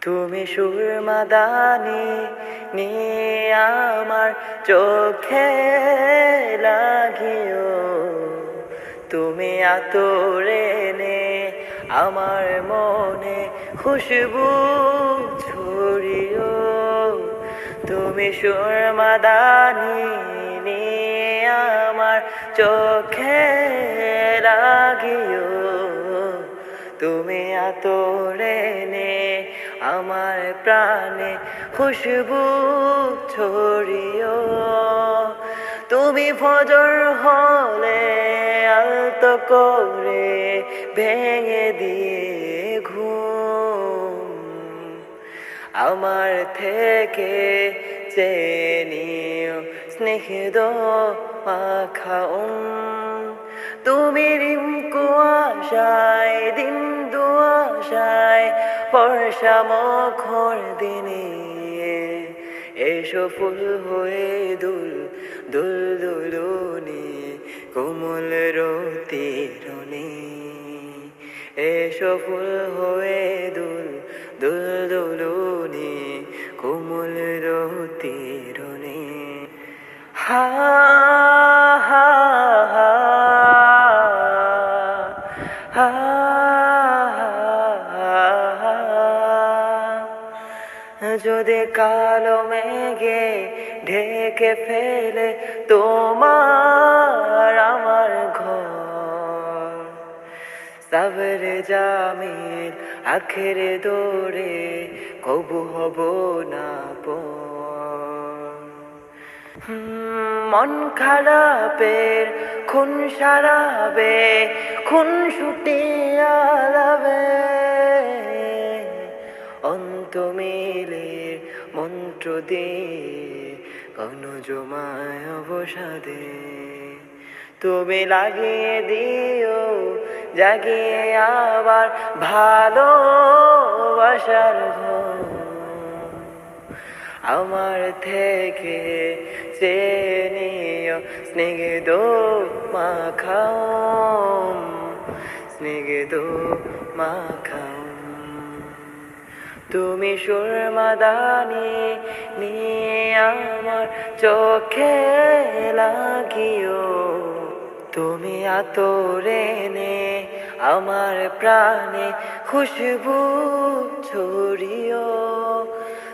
তুমি সুরমাদানি নিয়ে আমার চোখে লাগিও, তুমি আতরে নে আমার মনে খুশবু ছড়িও। তুমি সুরমাদানি নিয়ে আমার চোখে লাগিও, তুমি আতরে নে আমার প্রাণে খুশবু ছড়িও। তুমি ফজর হলে আলতো করে ভেঙে দিয়ে ঘুম আমার থেকে চেয়ে নিও স্নেহ মাখাও। তুমি রিম কুয়াশায় দিন দুয়াশায় বর্ষা মুখর দিনে এসো ফুল হয়ে দুল দুল দুলুনি কোমল রতিরনি। এসো ফুল হয়ে দুল দুল দুলুনি কোমল রতিরনি। হা হা হা হা যদি কালো মেঘে ঢেকে ফেলে তোমার আমার ঘর, সাবরে জামিল আখেরে দৌড়ে কবু হব না পর। মন খারাপের খুন সারাবে খুন ছুটিয়ালাবে, অন্ত মিলের মন্ত্র দিয়ে কোন জমায় অবসাদে তুমি লাগিয়ে দিও জাগিয়ে আবার ভালোবাসার ঘর। আমার থেকে চেয়ে নিও স্নিগ্ধ মাখাও, স্নিগ্ধ মাখাও। তুমি সুরমাদানি নিয়ে আমার চোখে লাগিও, তুমি আতরে নে আমার প্রাণে খুশবু ছড়িও।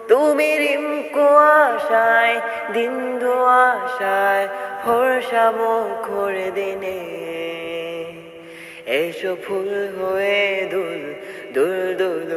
তুমি রিম কুয়াশায় দিন দুয়াশায় ভরসা মুখর দিনে এসো ফুল হয়ে দুল দুল দুল